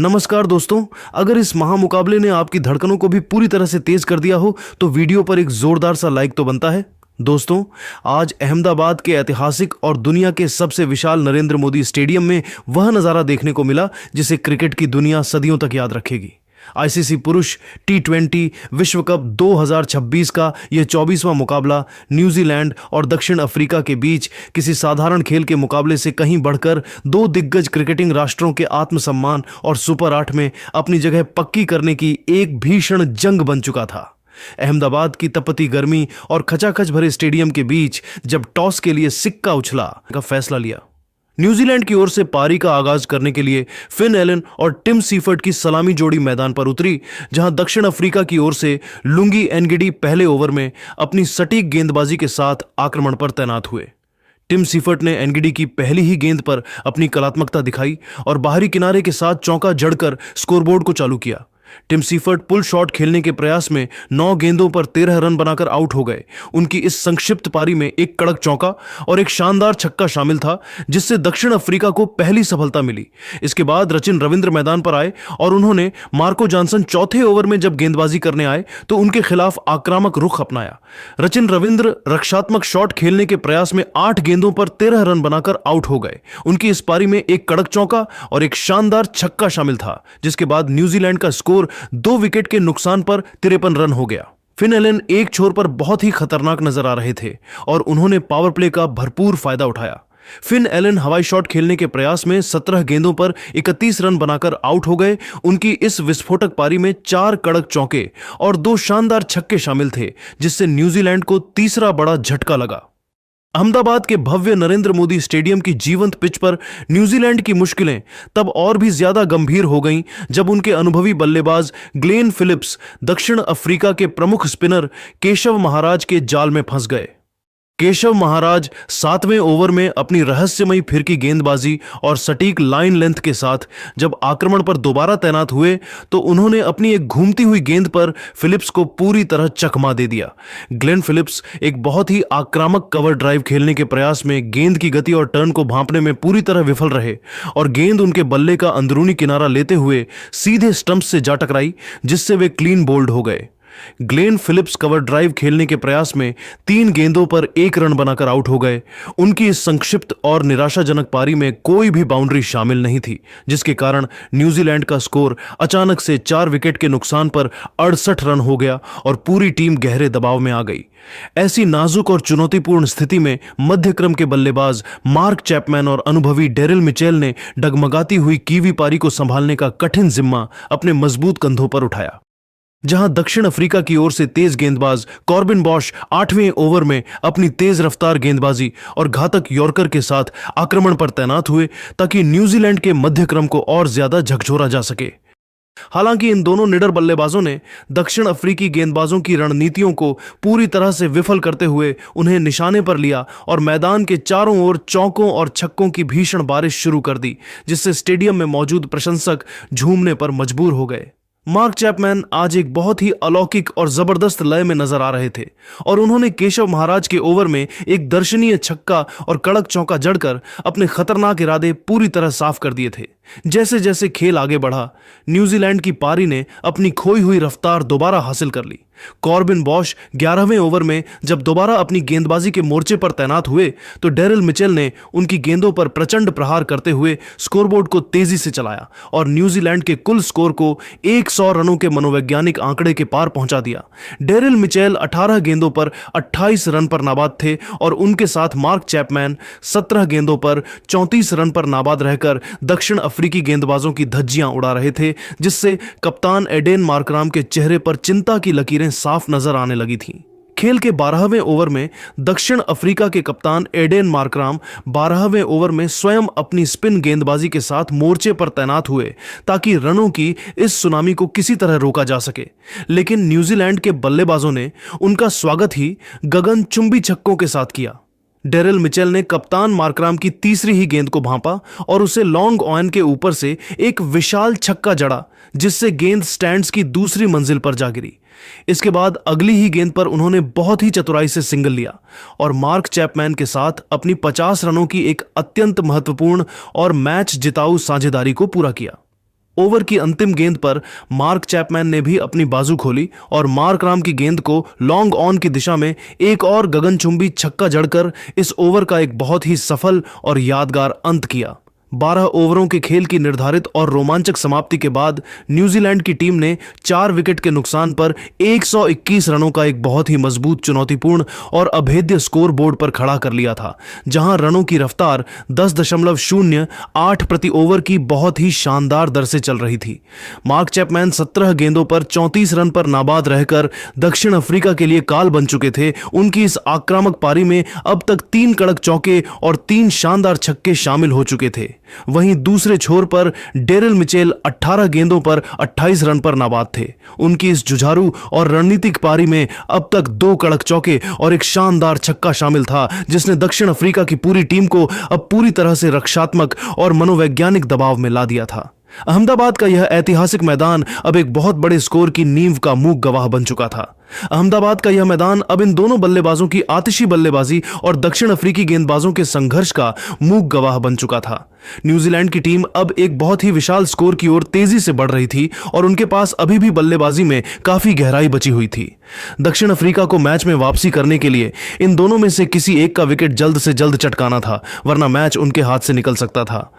नमस्कार दोस्तों। अगर इस महामुकाबले ने आपकी धड़कनों को भी पूरी तरह से तेज कर दिया हो तो वीडियो पर एक जोरदार सा लाइक तो बनता है। दोस्तों, आज अहमदाबाद के ऐतिहासिक और दुनिया के सबसे विशाल नरेंद्र मोदी स्टेडियम में वह नज़ारा देखने को मिला जिसे क्रिकेट की दुनिया सदियों तक याद रखेगी। आईसीसी पुरुष T20 विश्व कप 2026 का यह 24वां मुकाबला न्यूजीलैंड और दक्षिण अफ्रीका के बीच किसी साधारण खेल के मुकाबले से कहीं बढ़कर दो दिग्गज क्रिकेटिंग राष्ट्रों के आत्मसम्मान और सुपर 8 में अपनी जगह पक्की करने की एक भीषण जंग बन चुका था। अहमदाबाद की तपती गर्मी और खचाखच भरे स्टेडियम के बीच जब टॉस के लिए सिक्का उछला का फैसला लिया। न्यूजीलैंड की ओर से पारी का आगाज करने के लिए फिन एलन और टिम सीफर्ट की सलामी जोड़ी मैदान पर उतरी, जहां दक्षिण अफ्रीका की ओर से लुंगी एनगिडी पहले ओवर में अपनी सटीक गेंदबाजी के साथ आक्रमण पर तैनात हुए। टिम सीफर्ट ने एनगिडी की पहली ही गेंद पर अपनी कलात्मकता दिखाई और बाहरी किनारे के साथ चौका जड़कर स्कोरबोर्ड को चालू किया। टिम सीफर्ट पुल शॉट खेलने के प्रयास में 9 गेंदों पर 13 रन बनाकर आउट हो गए। उनकी इस संक्षिप्त पारी में एक कड़क चौका और एक शानदार छक्का शामिल था, जिससे दक्षिण अफ्रीका को पहली सफलता मिली। इसके बाद रचिन रविंद्र मैदान पर आए और उन्होंने मार्को जॉनसन चौथे ओवर में जब गेंदबाजी करने आए तो उनके खिलाफ आक्रामक रुख अपनाया। रचिन रविंद्र रक्षात्मक शॉट खेलने के प्रयास में 8 गेंदों पर 13 रन बनाकर आउट हो गए। उनकी इस पारी में एक कड़क चौका और एक शानदार छक्का शामिल था, जिसके बाद न्यूजीलैंड का स्कोर 2 विकेट के नुकसान पर 53 रन हो गया। फिन एलन एक छोर पर बहुत ही खतरनाक नजर आ रहे थे और उन्होंने पावर प्ले का भरपूर फायदा उठाया। फिन एलन हवाई शॉट खेलने के प्रयास में 17 गेंदों पर 31 रन बनाकर आउट हो गए। उनकी इस विस्फोटक पारी में 4 कड़क चौके और 2 शानदार छक्के शामिल थे, जिससे न्यूजीलैंड को तीसरा बड़ा झटका लगा। अहमदाबाद के भव्य नरेंद्र मोदी स्टेडियम की जीवंत पिच पर न्यूजीलैंड की मुश्किलें तब और भी ज्यादा गंभीर हो गईं जब उनके अनुभवी बल्लेबाज ग्लेन फिलिप्स दक्षिण अफ्रीका के प्रमुख स्पिनर केशव महाराज के जाल में फंस गए। केशव महाराज 7वें ओवर में अपनी रहस्यमयी फिरकी गेंदबाजी और सटीक लाइन लेंथ के साथ जब आक्रमण पर दोबारा तैनात हुए तो उन्होंने अपनी एक घूमती हुई गेंद पर फिलिप्स को पूरी तरह चकमा दे दिया। ग्लेन फिलिप्स एक बहुत ही आक्रामक कवर ड्राइव खेलने के प्रयास में गेंद की गति और टर्न को भांपने में पूरी तरह विफल रहे और गेंद उनके बल्ले का अंदरूनी किनारा लेते हुए सीधे स्टंप से जा टकराई, जिससे वे क्लीन बोल्ड हो गए। ग्लेन फिलिप्स कवर ड्राइव खेलने के प्रयास में 3 गेंदों पर 1 रन बनाकर आउट हो गए। उनकी इस संक्षिप्त और निराशाजनक पारी में कोई भी बाउंड्री शामिल नहीं थी, जिसके कारण न्यूजीलैंड का स्कोर अचानक से 4 विकेट के नुकसान पर 68 रन हो गया और पूरी टीम गहरे दबाव में आ गई। ऐसी नाजुक और चुनौतीपूर्ण स्थिति में मध्यक्रम के बल्लेबाज मार्क चैपमैन और अनुभवी डेरिल मिचेल ने डगमगाती हुई कीवी पारी को संभालने का कठिन जिम्मा अपने मजबूत कंधों पर उठाया। जहां दक्षिण अफ्रीका की ओर से तेज गेंदबाज कॉर्बिन बॉश 8वें ओवर में अपनी तेज रफ्तार गेंदबाजी और घातक यॉर्कर के साथ आक्रमण पर तैनात हुए ताकि न्यूजीलैंड के मध्यक्रम को और ज्यादा झकझोरा जा सके। हालांकि इन दोनों निडर बल्लेबाजों ने दक्षिण अफ्रीकी गेंदबाजों की रणनीतियों को पूरी तरह से विफल करते हुए उन्हें निशाने पर लिया और मैदान के चारों ओर चौकों और छक्कों की भीषण बारिश शुरू कर दी, जिससे स्टेडियम में मौजूद प्रशंसक झूमने पर मजबूर हो गए। मार्क चैपमैन आज एक बहुत ही अलौकिक और जबरदस्त लय में नजर आ रहे थे और उन्होंने केशव महाराज के ओवर में एक दर्शनीय छक्का और कड़क चौका जड़कर अपने खतरनाक इरादे पूरी तरह साफ कर दिए थे। जैसे जैसे खेल आगे बढ़ा, न्यूजीलैंड की पारी ने अपनी खोई हुई रफ्तार दोबारा हासिल कर ली। कॉर्बिन बॉश 11वें ओवर में जब दोबारा अपनी गेंदबाजी के मोर्चे पर तैनात हुए तो डेरिल मिचेल ने उनकी गेंदों पर प्रचंड प्रहार करते हुए स्कोरबोर्ड को तेजी से चलाया और न्यूजीलैंड के कुल स्कोर को 100 रनों के मनोवैज्ञानिक आंकड़े के पार पहुंचा दिया। डेरिल मिचेल 18 गेंदों पर 28 रन पर नाबाद थे और उनके साथ मार्क चैपमैन 17 गेंदों पर 34 रन पर नाबाद रहकर दक्षिण अफ्रीकी गेंदबाजों की धज्जियां उड़ा रहे थे, जिससे कप्तान एडेन मार्कराम के चेहरे पर चिंता की लकीरें साफ नजर आने लगी थीं। खेल के 12वें ओवर में दक्षिण अफ्रीका के कप्तान एडेन मार्कराम 12वें ओवर में स्वयं अपनी स्पिन गेंदबाजी के साथ मोर्चे पर तैनात हुए ताकि रनों की इस सुनामी को किसी तरह रोका जा सके। लेकिन न्यूजीलैंड के बल्लेबाजों ने उनका स्वागत ही गगनचुंबी छक्कों के साथ किया। डेरिल मिचेल ने कप्तान मार्कराम की तीसरी ही गेंद को भांपा और उसे लॉन्ग ऑन के ऊपर से एक विशाल छक्का जड़ा, जिससे गेंद स्टैंड्स की दूसरी मंजिल पर जा गिरी। इसके बाद अगली ही गेंद पर उन्होंने बहुत ही चतुराई से सिंगल लिया और मार्क चैपमैन के साथ अपनी 50 रनों की एक अत्यंत महत्वपूर्ण और मैच जिताऊ साझेदारी को पूरा किया। ओवर की अंतिम गेंद पर मार्क चैपमैन ने भी अपनी बाजू खोली और मार्क राम की गेंद को लॉन्ग ऑन की दिशा में एक और गगनचुंबी छक्का जड़कर इस ओवर का एक बहुत ही सफल और यादगार अंत किया। 12 ओवरों के खेल की निर्धारित और रोमांचक समाप्ति के बाद न्यूजीलैंड की टीम ने 4 विकेट के नुकसान पर 121 रनों का एक बहुत ही मजबूत, चुनौतीपूर्ण और अभेद्य स्कोर बोर्ड पर खड़ा कर लिया था, जहां रनों की रफ्तार 10.08 प्रति ओवर की बहुत ही शानदार दर से चल रही थी। मार्क चैपमैन 17 गेंदों पर 34 रन पर नाबाद रहकर दक्षिण अफ्रीका के लिए काल बन चुके थे। उनकी इस आक्रामक पारी में अब तक 3 कड़क चौके और 3 शानदार छक्के शामिल हो चुके थे। वहीं दूसरे छोर पर डेरिल मिचेल 18 गेंदों पर 28 रन पर नाबाद थे। उनकी इस जुझारू और रणनीतिक पारी में अब तक 2 कड़क चौके और एक शानदार छक्का शामिल था, जिसने दक्षिण अफ्रीका की पूरी टीम को अब पूरी तरह से रक्षात्मक और मनोवैज्ञानिक दबाव में ला दिया था। अहमदाबाद का यह ऐतिहासिक मैदान अब एक बहुत बड़े स्कोर की नींव का मूक गवाह बन चुका था। अहमदाबाद का यह मैदान अब इन दोनों बल्लेबाजों की आतिशी बल्लेबाजी और दक्षिण अफ्रीकी गेंदबाजों के संघर्ष का मूक गवाह बन चुका था। न्यूजीलैंड की टीम अब एक बहुत ही विशाल स्कोर की ओर तेजी से बढ़ रही थी और उनके पास अभी भी बल्लेबाजी में काफी गहराई बची हुई थी। दक्षिण अफ्रीका को मैच में वापसी करने के लिए इन दोनों में से किसी एक का विकेट जल्द से जल्द चटकाना था, वरना मैच उनके हाथ से निकल सकता था।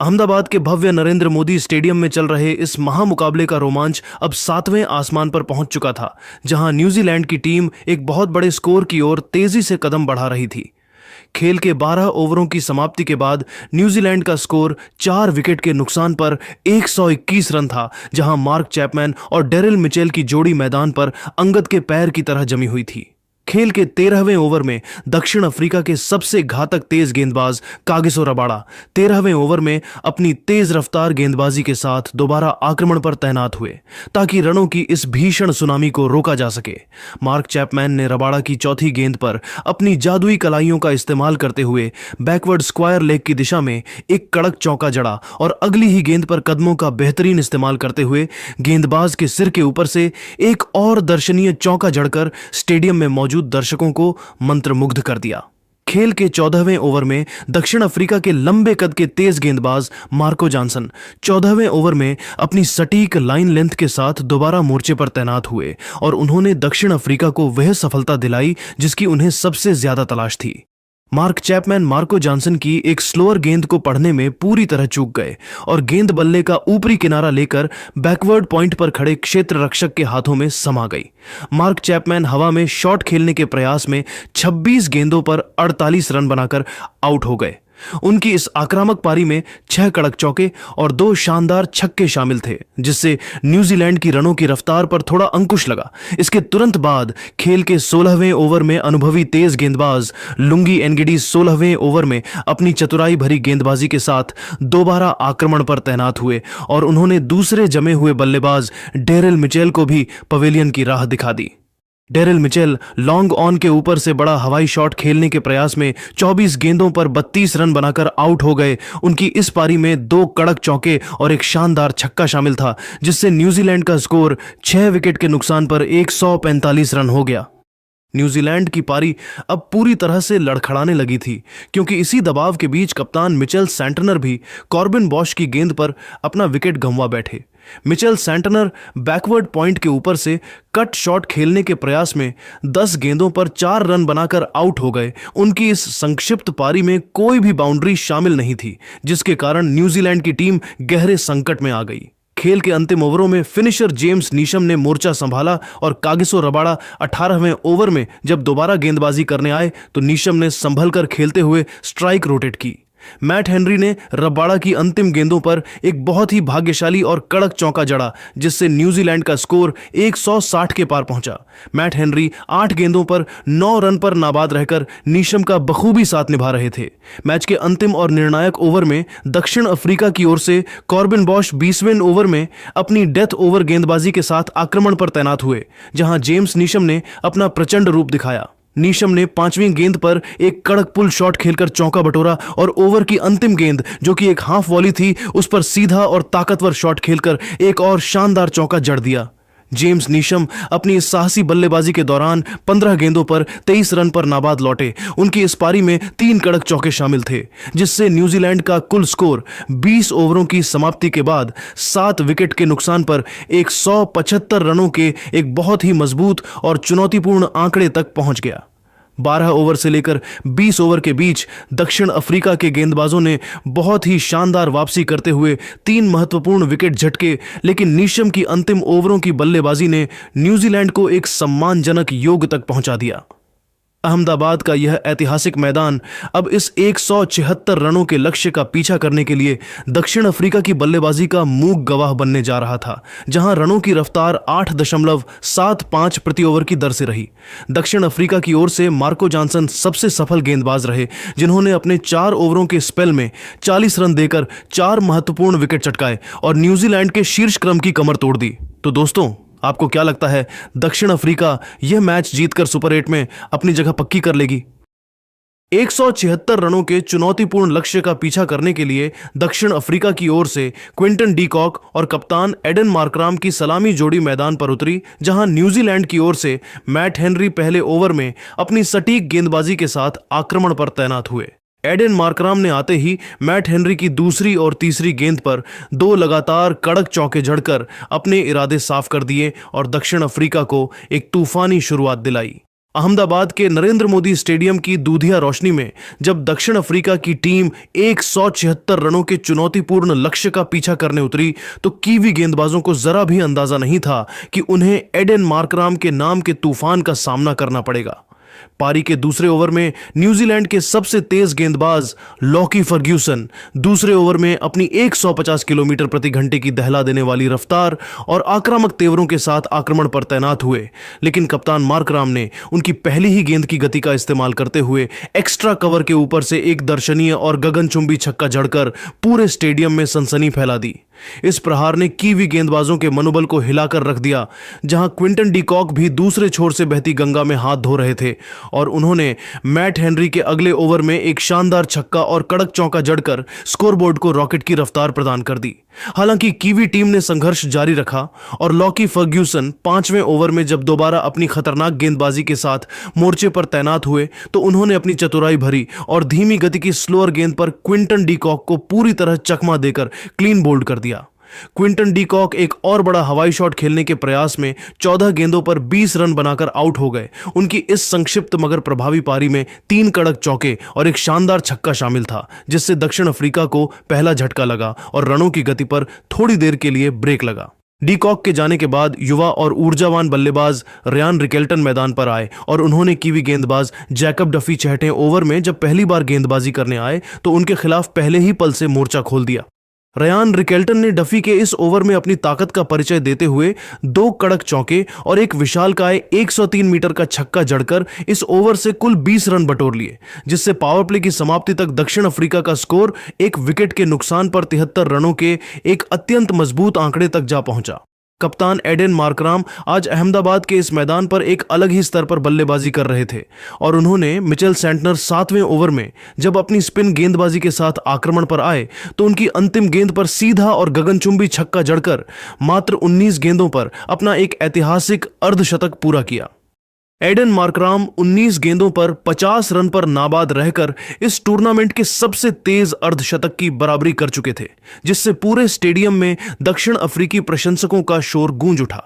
अहमदाबाद के भव्य नरेंद्र मोदी स्टेडियम में चल रहे इस महामुकाबले का रोमांच अब 7वें आसमान पर पहुंच चुका था, जहां न्यूजीलैंड की टीम एक बहुत बड़े स्कोर की ओर तेजी से कदम बढ़ा रही थी। खेल के 12 ओवरों की समाप्ति के बाद न्यूजीलैंड का स्कोर 4 विकेट के नुकसान पर 121 रन था, जहां मार्क चैपमैन और डेरिल मिचेल की जोड़ी मैदान पर अंगद के पैर की तरह जमी हुई थी। खेल के 13वें ओवर में दक्षिण अफ्रीका के सबसे घातक तेज गेंदबाज कागिसो रबाडा 13वें ओवर में अपनी तेज रफ्तार गेंदबाजी के साथ दोबारा आक्रमण पर तैनात हुए, ताकि रनों की इस भीषण सुनामी को रोका जा सके। मार्क चैपमैन ने रबाडा की चौथी गेंद पर अपनी जादुई कलाइयों का इस्तेमाल करते हुए बैकवर्ड स्क्वायर लेग की दिशा में एक कड़क चौका जड़ा और अगली ही गेंद पर कदमों का बेहतरीन इस्तेमाल करते हुए गेंदबाज के सिर के ऊपर से एक और दर्शनीय चौका जड़कर स्टेडियम में मौजूद दर्शकों को मंत्रमुग्ध कर दिया। खेल के 14वें ओवर में दक्षिण अफ्रीका के लंबे कद के तेज गेंदबाज मार्को जॉनसन 14वें ओवर में अपनी सटीक लाइन लेंथ के साथ दोबारा मोर्चे पर तैनात हुए और उन्होंने दक्षिण अफ्रीका को वह सफलता दिलाई जिसकी उन्हें सबसे ज्यादा तलाश थी। मार्क चैपमैन मार्को जॉनसन की एक स्लोअर गेंद को पढ़ने में पूरी तरह चूक गए और गेंद बल्ले का ऊपरी किनारा लेकर बैकवर्ड पॉइंट पर खड़े क्षेत्र रक्षक के हाथों में समा गई। मार्क चैपमैन हवा में शॉट खेलने के प्रयास में 26 गेंदों पर 48 रन बनाकर आउट हो गए। उनकी इस आक्रामक पारी में 6 कड़क चौके और 2 शानदार छक्के शामिल थे, जिससे न्यूजीलैंड की रनों की रफ्तार पर थोड़ा अंकुश लगा। इसके तुरंत बाद खेल के 16वें ओवर में अनुभवी तेज गेंदबाज लुंगी एनगिडी 16वें ओवर में अपनी चतुराई भरी गेंदबाजी के साथ दोबारा आक्रमण पर तैनात हुए और उन्होंने दूसरे जमे हुए बल्लेबाज डेरिल मिचेल को भी पवेलियन की राह दिखा दी। डेरिल मिचेल लॉन्ग ऑन के ऊपर से बड़ा हवाई शॉट खेलने के प्रयास में 24 गेंदों पर 32 रन बनाकर आउट हो गए। उनकी इस पारी में 2 कड़क चौके और एक शानदार छक्का शामिल था, जिससे न्यूजीलैंड का स्कोर 6 विकेट के नुकसान पर 145 रन हो गया। न्यूजीलैंड की पारी अब पूरी तरह से लड़खड़ाने लगी थी, क्योंकि इसी दबाव के बीच कप्तान मिचेल सैंटनर भी कॉर्बिन बॉश की गेंद पर अपना विकेट गंवा बैठे। मिचेल सैंटनर बैकवर्ड पॉइंट के ऊपर से कट शॉट खेलने के प्रयास में 10 गेंदों पर 4 रन बनाकर आउट हो गए। उनकी इस संक्षिप्त पारी में कोई भी बाउंड्री शामिल नहीं थी, जिसके कारण न्यूजीलैंड की टीम गहरे संकट में आ गई। खेल के अंतिम ओवरों में फिनिशर जेम्स नीशम ने मोर्चा संभाला और कागिसो रबाडा 18वें ओवर में जब दोबारा गेंदबाजी करने आए तो नीशम ने संभल कर खेलते हुए स्ट्राइक रोटेट की। मैट हेनरी ने रबाडा की अंतिम गेंदों पर एक बहुत ही भाग्यशाली और कड़क चौका जड़ा, जिससे न्यूजीलैंड का स्कोर 160 के पार पहुंचा। मैट हेनरी 8 गेंदों पर 9 रन पर नाबाद रहकर नीशम का बखूबी साथ निभा रहे थे। मैच के अंतिम और निर्णायक ओवर में दक्षिण अफ्रीका की ओर से कॉर्बिन बॉश 20वें ओवर में अपनी डेथ ओवर गेंदबाजी के साथ आक्रमण पर तैनात हुए, जहां जेम्स नीशम ने अपना प्रचंड रूप दिखाया। नीशम ने 5वीं गेंद पर एक कड़क पुल शॉट खेलकर चौका बटोरा और ओवर की अंतिम गेंद, जो कि एक हाफ वॉली थी, उस पर सीधा और ताकतवर शॉट खेलकर एक और शानदार चौका जड़ दिया। जेम्स नीशम अपनी इस साहसी बल्लेबाजी के दौरान 15 गेंदों पर 23 रन पर नाबाद लौटे। उनकी इस पारी में 3 कड़क चौके शामिल थे, जिससे न्यूजीलैंड का कुल स्कोर 20 ओवरों की समाप्ति के बाद 7 विकेट के नुकसान पर 175 रनों के एक बहुत ही मजबूत और चुनौतीपूर्ण आंकड़े तक पहुंच गया। 12 ओवर से लेकर 20 ओवर के बीच दक्षिण अफ्रीका के गेंदबाजों ने बहुत ही शानदार वापसी करते हुए 3 महत्वपूर्ण विकेट झटके, लेकिन नीशम की अंतिम ओवरों की बल्लेबाजी ने न्यूजीलैंड को एक सम्मानजनक योग तक पहुंचा दिया। अहमदाबाद का यह ऐतिहासिक मैदान अब इस 176 रनों के लक्ष्य का पीछा करने के लिए दक्षिण अफ्रीका की बल्लेबाजी का मूक गवाह बनने जा रहा था, जहां रनों की रफ्तार 8.75 प्रति ओवर की दर से रही। दक्षिण अफ्रीका की ओर से मार्को जॉनसन सबसे सफल गेंदबाज रहे, जिन्होंने अपने 4 ओवरों के स्पेल में 40 रन देकर 4 महत्वपूर्ण विकेट चटकाए और न्यूजीलैंड के शीर्ष क्रम की कमर तोड़ दी। तो दोस्तों, आपको क्या लगता है, दक्षिण अफ्रीका यह मैच जीतकर सुपर 8 में अपनी जगह पक्की कर लेगी? 176 रनों के चुनौतीपूर्ण लक्ष्य का पीछा करने के लिए दक्षिण अफ्रीका की ओर से क्विंटन डी कॉक और कप्तान एडन मार्कराम की सलामी जोड़ी मैदान पर उतरी, जहां न्यूजीलैंड की ओर से मैट हेनरी पहले ओवर में अपनी सटीक गेंदबाजी के साथ आक्रमण पर तैनात हुए। एडन मार्कराम ने आते ही मैट हेनरी की दूसरी और तीसरी गेंद पर 2 लगातार कड़क चौके जड़कर अपने इरादे साफ कर दिए और दक्षिण अफ्रीका को एक तूफानी शुरुआत दिलाई। अहमदाबाद के नरेंद्र मोदी स्टेडियम की दूधिया रोशनी में जब दक्षिण अफ्रीका की टीम 176 रनों के चुनौतीपूर्ण लक्ष्य का पीछा करने उतरी, तो कीवी गेंदबाजों को जरा भी अंदाजा नहीं था कि उन्हें एडन मार्कराम के नाम के तूफान का सामना करना पड़ेगा। पारी के दूसरे ओवर में न्यूजीलैंड के सबसे तेज गेंदबाज लॉकी फर्ग्यूसन दूसरे ओवर में अपनी 150 किलोमीटर प्रति घंटे की दहला देने वाली रफ्तार और आक्रामक तेवरों के साथ आक्रमण पर तैनात हुए, लेकिन कप्तान मार्कराम ने उनकी पहली ही गेंद की गति का इस्तेमाल करते हुए एक्स्ट्रा कवर के ऊपर से एक दर्शनीय और गगनचुंबी छक्का जड़कर पूरे स्टेडियम में सनसनी फैला दी। इस प्रहार ने कीवी गेंदबाजों के मनोबल को हिलाकर रख दिया, जहां क्विंटन डी कॉक भी दूसरे छोर से बहती गंगा में हाथ धो रहे थे और उन्होंने मैट हेनरी के अगले ओवर में एक शानदार छक्का और कड़क चौका जड़कर स्कोरबोर्ड को रॉकेट की रफ्तार प्रदान कर दी। हालांकि कीवी टीम ने संघर्ष जारी रखा और लॉकी फर्ग्यूसन 5वें ओवर में जब दोबारा अपनी खतरनाक गेंदबाजी के साथ मोर्चे पर तैनात हुए, तो उन्होंने अपनी चतुराई भरी और धीमी गति की स्लोअर गेंद पर क्विंटन डी कॉक को पूरी तरह चकमा देकर क्लीन बोल्ड कर दिया। क्विंटन डी कॉक एक और बड़ा हवाई शॉट खेलने के प्रयास में 14 गेंदों पर 20 रन बनाकर आउट हो गए। उनकी इस संक्षिप्त मगर प्रभावी पारी में 3 कड़क चौके और एक शानदार छक्का शामिल था, जिससे दक्षिण अफ्रीका को पहला झटका लगा और रनों की गति पर थोड़ी देर के लिए ब्रेक लगा। डी कॉक के जाने के बाद युवा और ऊर्जावान बल्लेबाज रियान रिकेल्टन मैदान पर आए और उन्होंने कीवी गेंदबाज जैकब डफी 6ठे ओवर में जब पहली बार गेंदबाजी करने आए तो उनके खिलाफ पहले ही पल से मोर्चा खोल दिया। रियान रिकेल्टन ने डफी के इस ओवर में अपनी ताकत का परिचय देते हुए 2 कड़क चौके और एक विशालकाय 103 मीटर का छक्का जड़कर इस ओवर से कुल 20 रन बटोर लिए, जिससे पावर प्ले की समाप्ति तक दक्षिण अफ्रीका का स्कोर एक विकेट के नुकसान पर 73 रनों के एक अत्यंत मजबूत आंकड़े तक जा पहुंचा। कप्तान एडन मार्कराम आज अहमदाबाद के इस मैदान पर एक अलग ही स्तर पर बल्लेबाजी कर रहे थे और उन्होंने मिचेल सेंटनर 7वें ओवर में जब अपनी स्पिन गेंदबाजी के साथ आक्रमण पर आए तो उनकी अंतिम गेंद पर सीधा और गगनचुंबी छक्का जड़कर मात्र 19 गेंदों पर अपना एक ऐतिहासिक अर्धशतक पूरा किया। एडन मार्कराम 19 गेंदों पर 50 रन पर नाबाद रहकर इस टूर्नामेंट के सबसे तेज अर्धशतक की बराबरी कर चुके थे, जिससे पूरे स्टेडियम में दक्षिण अफ्रीकी प्रशंसकों का शोर गूंज उठा।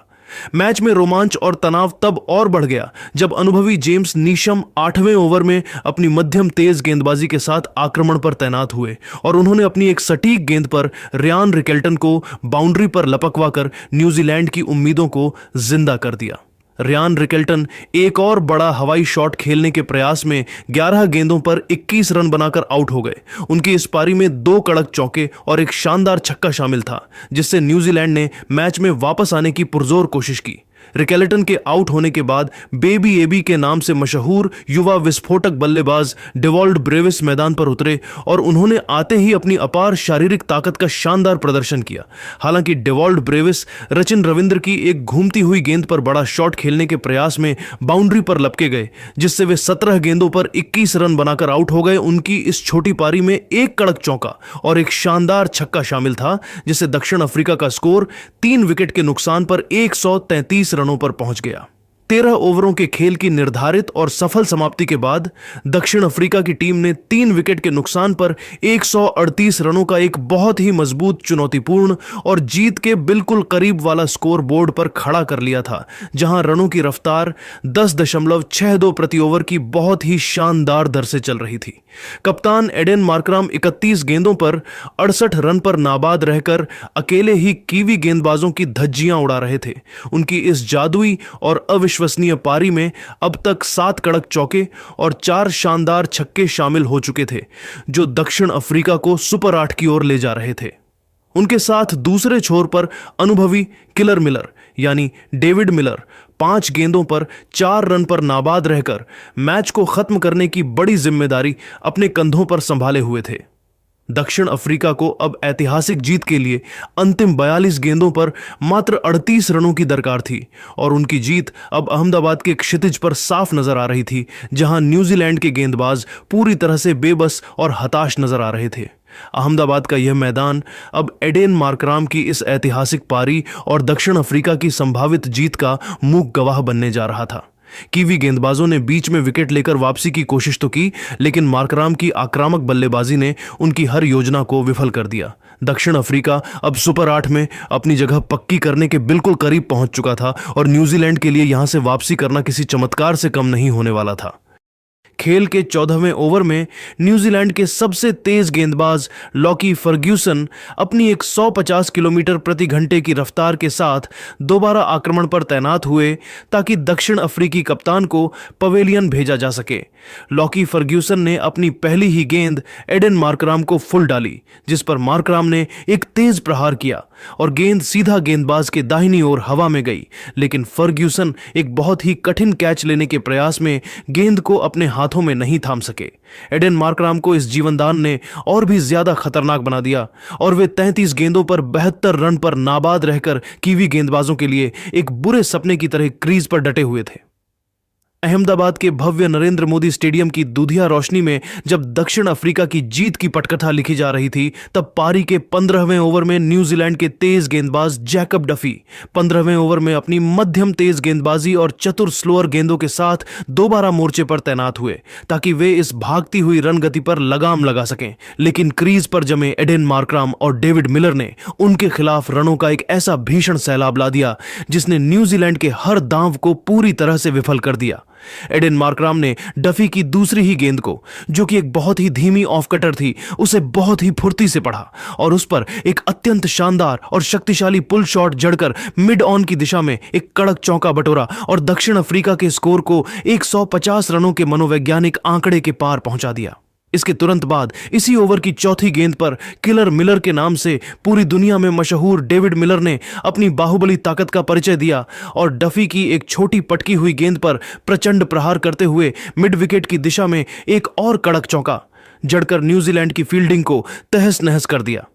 मैच में रोमांच और तनाव तब और बढ़ गया जब अनुभवी जेम्स नीशम 8वें ओवर में अपनी मध्यम तेज गेंदबाजी के साथ आक्रमण पर तैनात हुए और उन्होंने अपनी एक सटीक गेंद पर रियान रिकेल्टन को बाउंड्री पर लपकवाकर न्यूजीलैंड की उम्मीदों को जिंदा कर दिया। रियान रिकेल्टन एक और बड़ा हवाई शॉट खेलने के प्रयास में 11 गेंदों पर 21 रन बनाकर आउट हो गए। उनकी इस पारी में 2 कड़क चौके और एक शानदार छक्का शामिल था, जिससे न्यूजीलैंड ने मैच में वापस आने की पुरजोर कोशिश की। रिकेलेटन के आउट होने के बाद बेबी एबी के नाम से मशहूर युवा विस्फोटक बल्लेबाज डेवॉल्ड ब्रेविस मैदान पर उतरे और उन्होंने आते ही अपनी अपार शारीरिक ताकत का शानदार प्रदर्शन किया। हालांकि डेवॉल्ड ब्रेविस सचिन रविंद्र की एक घूमती हुई गेंद पर बड़ा शॉट खेलने के प्रयास में बाउंड्री पर लपके गए, जिससे वे 17 गेंदों पर 21 रन बनाकर आउट हो गए। उनकी इस छोटी पारी में एक कड़क चौका और एक शानदार छक्का शामिल था, जिससे दक्षिण अफ्रीका का स्कोर 3 विकेट के नुकसान पर 133 रनों पर पहुंच गया। 13 ओवरों के खेल की निर्धारित और सफल समाप्ति के बाद दक्षिण अफ्रीका की टीम ने 3 विकेट के नुकसान पर 138 रनों का एक बहुत ही मजबूत, चुनौतीपूर्ण और जीत के बिल्कुल करीब वाला स्कोर बोर्ड पर खड़ा कर लिया था, जहां रनों की रफ्तार 10.62 प्रति ओवर की बहुत ही शानदार दर से चल रही थी। कप्तान एडेन मार्कराम 31 गेंदों पर 68 रन पर नाबाद रहकर अकेले ही कीवी गेंदबाजों की धज्जियां उड़ा रहे थे। उनकी इस जादुई और अविश्वसनीय पारी में अब तक 7 कड़क चौके और 4 शानदार छक्के शामिल हो चुके थे, जो दक्षिण अफ्रीका को सुपर 8 की ओर ले जा रहे थे। उनके साथ दूसरे छोर पर अनुभवी किलर मिलर यानी डेविड मिलर 5 गेंदों पर 4 रन पर नाबाद रहकर मैच को खत्म करने की बड़ी जिम्मेदारी अपने कंधों पर संभाले हुए थे। दक्षिण अफ्रीका को अब ऐतिहासिक जीत के लिए अंतिम 42 गेंदों पर मात्र 38 रनों की दरकार थी और उनकी जीत अब अहमदाबाद के क्षितिज पर साफ नजर आ रही थी, जहां न्यूजीलैंड के गेंदबाज पूरी तरह से बेबस और हताश नजर आ रहे थे। अहमदाबाद का यह मैदान अब एडेन मार्कराम की इस ऐतिहासिक पारी और दक्षिण अफ्रीका की संभावित जीत का मूक गवाह बनने जा रहा था। कीवी गेंदबाजों ने बीच में विकेट लेकर वापसी की कोशिश तो की, लेकिन मार्कराम की आक्रामक बल्लेबाजी ने उनकी हर योजना को विफल कर दिया। दक्षिण अफ्रीका अब सुपर 8 में अपनी जगह पक्की करने के बिल्कुल करीब पहुंच चुका था और न्यूजीलैंड के लिए यहां से वापसी करना किसी चमत्कार से कम नहीं होने वाला था। खेल के 14वें ओवर में न्यूजीलैंड के सबसे तेज गेंदबाज लॉकी फर्ग्यूसन अपनी 150 किलोमीटर प्रति घंटे की रफ्तार के साथ दोबारा आक्रमण पर तैनात हुए ताकि दक्षिण अफ्रीकी कप्तान को पवेलियन भेजा जा सके। लॉकी फर्ग्यूसन ने अपनी पहली ही गेंद एडेन मार्कराम को फुल डाली, जिस पर मार्कराम ने एक तेज प्रहार किया और गेंद सीधा गेंदबाज के दाहिनी ओर हवा में गई, लेकिन फर्ग्यूसन एक बहुत ही कठिन कैच लेने के प्रयास में गेंद को अपने हाथों में नहीं थाम सके। एडेन मार्कराम को इस जीवनदान ने और भी ज्यादा खतरनाक बना दिया और वे 33 गेंदों पर 72 रन पर नाबाद रहकर कीवी गेंदबाजों के लिए एक बुरे सपने की तरह क्रीज पर डटे हुए थे। अहमदाबाद के भव्य नरेंद्र मोदी स्टेडियम की दूधिया रोशनी में जब दक्षिण अफ्रीका की जीत की पटकथा लिखी जा रही थी, तब पारी के 15वें ओवर में न्यूजीलैंड के तेज गेंदबाज जैकब डफी 15वें ओवर में अपनी मध्यम तेज गेंदबाजी और चतुर स्लोअर गेंदों के साथ दोबारा मोर्चे पर तैनात हुए ताकि वे इस भागती हुई रन गति पर लगाम लगा सकें। लेकिन क्रीज पर जमे एडेन मार्कराम और डेविड मिलर ने उनके खिलाफ रनों का एक ऐसा भीषण सैलाब ला दिया जिसने न्यूजीलैंड के हर दांव को पूरी तरह से विफल कर दिया। एडेन मार्कराम ने डफी की दूसरी ही गेंद को, जो कि एक बहुत ही धीमी ऑफ कटर थी, उसे बहुत ही फुर्ती से पढ़ा और उस पर एक अत्यंत शानदार और शक्तिशाली पुल शॉट जड़कर मिड ऑन की दिशा में एक कड़क चौका बटोरा और दक्षिण अफ्रीका के स्कोर को 150 रनों के मनोवैज्ञानिक आंकड़े के पार पहुंचा दिया। इसके तुरंत बाद इसी ओवर की चौथी गेंद पर किलर मिलर के नाम से पूरी दुनिया में मशहूर डेविड मिलर ने अपनी बाहुबली ताकत का परिचय दिया और डफी की एक छोटी पटकी हुई गेंद पर प्रचंड प्रहार करते हुए मिड विकेट की दिशा में एक और कड़क चौका जड़कर न्यूजीलैंड की फील्डिंग को तहस नहस कर दिया।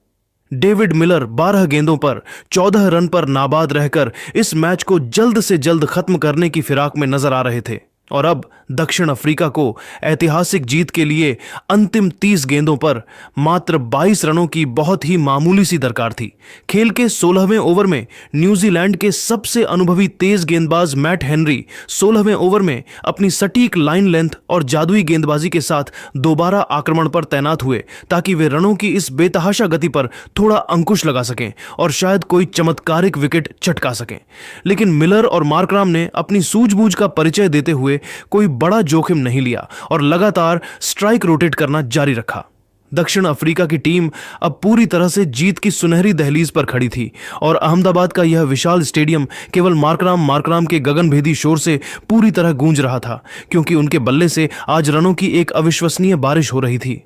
डेविड मिलर 12 गेंदों पर 14 रन पर नाबाद रहकर इस मैच को जल्द से जल्द खत्म करने की फिराक में नजर आ रहे थे और अब दक्षिण अफ्रीका को ऐतिहासिक जीत के लिए अंतिम 30 गेंदों पर मात्र 22 रनों की बहुत ही मामूली सी दरकार थी। खेल के 16वें ओवर में न्यूजीलैंड के सबसे अनुभवी तेज गेंदबाज मैट हेनरी 16वें ओवर में अपनी सटीक लाइन लेंथ और जादुई गेंदबाजी के साथ दोबारा आक्रमण पर तैनात हुए ताकि वे रनों की इस बेतहाशा गति पर थोड़ा अंकुश लगा सकें और शायद कोई चमत्कारिक विकेट चटका सकें। लेकिन मिलर और मार्कराम ने अपनी सूझबूझ का परिचय देते हुए कोई बड़ा जोखिम नहीं लिया और लगातार स्ट्राइक रोटेट करना जारी रखा। दक्षिण अफ्रीका की टीम अब पूरी तरह से जीत की सुनहरी दहलीज पर खड़ी थी और अहमदाबाद का यह विशाल स्टेडियम केवल मार्कराम के गगनभेदी शोर से पूरी तरह गूंज रहा था, क्योंकि उनके बल्ले से आज रनों की एक अविश्वसनीय बारिश हो रही थी।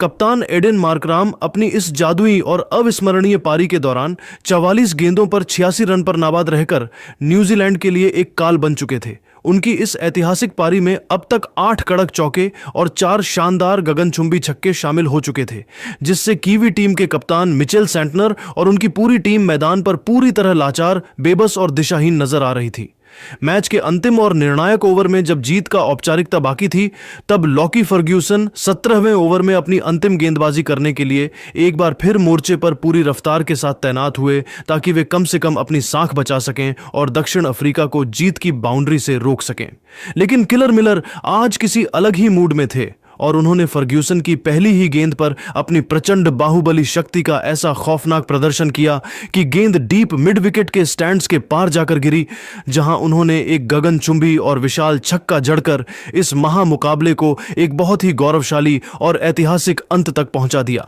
कप्तान एडेन मार्कराम अपनी इस जादुई और अविस्मरणीय पारी के दौरान 44 गेंदों पर 86 रन पर नाबाद रहकर न्यूजीलैंड के लिए एक काल बन चुके थे। उनकी इस ऐतिहासिक पारी में अब तक 8 कड़क चौके और 4 शानदार गगनचुंबी छक्के शामिल हो चुके थे, जिससे कीवी टीम के कप्तान मिचेल सेंटनर और उनकी पूरी टीम मैदान पर पूरी तरह लाचार, बेबस और दिशाहीन नजर आ रही थी। मैच के अंतिम और निर्णायक ओवर में जब जीत का औपचारिकता बाकी थी, तब लॉकी फर्ग्यूसन 17वें ओवर में अपनी अंतिम गेंदबाजी करने के लिए एक बार फिर मोर्चे पर पूरी रफ्तार के साथ तैनात हुए, ताकि वे कम से कम अपनी साख बचा सकें और दक्षिण अफ्रीका को जीत की बाउंड्री से रोक सकें। लेकिन किलर मिलर आज किसी अलग ही मूड में थे और उन्होंने फर्ग्यूसन की पहली ही गेंद पर अपनी प्रचंड बाहुबली शक्ति का ऐसा खौफनाक प्रदर्शन किया कि गेंद डीप मिड विकेट के स्टैंड्स के पार जाकर गिरी, जहां उन्होंने एक गगनचुंबी और विशाल छक्का जड़कर इस महामुकाबले को एक बहुत ही गौरवशाली और ऐतिहासिक अंत तक पहुंचा दिया।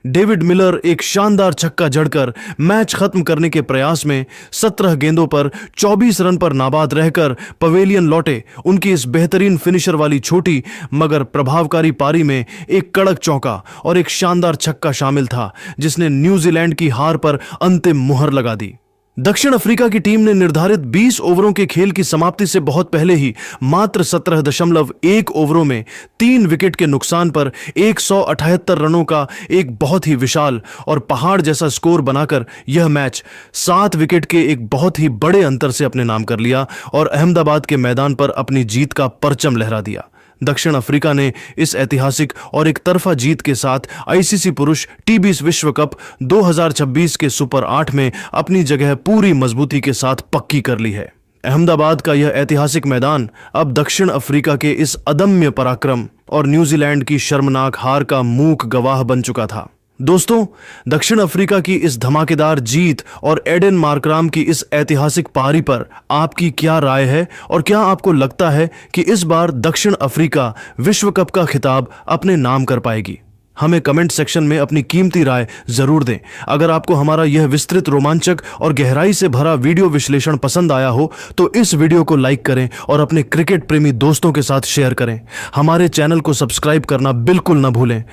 डेविड मिलर एक शानदार छक्का जड़कर मैच खत्म करने के प्रयास में 17 गेंदों पर 24 रन पर नाबाद रहकर पवेलियन लौटे। उनकी इस बेहतरीन फिनिशर वाली छोटी मगर प्रभावकारी पारी में एक कड़क चौका और एक शानदार छक्का शामिल था, जिसने न्यूजीलैंड की हार पर अंतिम मुहर लगा दी। दक्षिण अफ्रीका की टीम ने निर्धारित 20 ओवरों के खेल की समाप्ति से बहुत पहले ही मात्र 17.1 ओवरों में 3 विकेट के नुकसान पर 178 रनों का एक बहुत ही विशाल और पहाड़ जैसा स्कोर बनाकर यह मैच 7 विकेट के एक बहुत ही बड़े अंतर से अपने नाम कर लिया और अहमदाबाद के मैदान पर अपनी जीत का परचम लहरा दिया। दक्षिण अफ्रीका ने इस ऐतिहासिक और एक तरफा जीत के साथ आईसीसी पुरुष टी20 विश्व कप 2026 के सुपर 8 में अपनी जगह पूरी मजबूती के साथ पक्की कर ली है। अहमदाबाद का यह ऐतिहासिक मैदान अब दक्षिण अफ्रीका के इस अदम्य पराक्रम और न्यूजीलैंड की शर्मनाक हार का मूक गवाह बन चुका था। दोस्तों, दक्षिण अफ्रीका की इस धमाकेदार जीत और एडेन मार्कराम की इस ऐतिहासिक पारी पर आपकी क्या राय है और क्या आपको लगता है कि इस बार दक्षिण अफ्रीका विश्व कप का खिताब अपने नाम कर पाएगी? हमें कमेंट सेक्शन में अपनी कीमती राय जरूर दें। अगर आपको हमारा यह विस्तृत, रोमांचक और गहराई से भरा वीडियो विश्लेषण पसंद आया हो तो इस वीडियो को लाइक करें और अपने क्रिकेट प्रेमी दोस्तों के साथ शेयर करें। हमारे चैनल को सब्सक्राइब करना बिल्कुल न भूलें।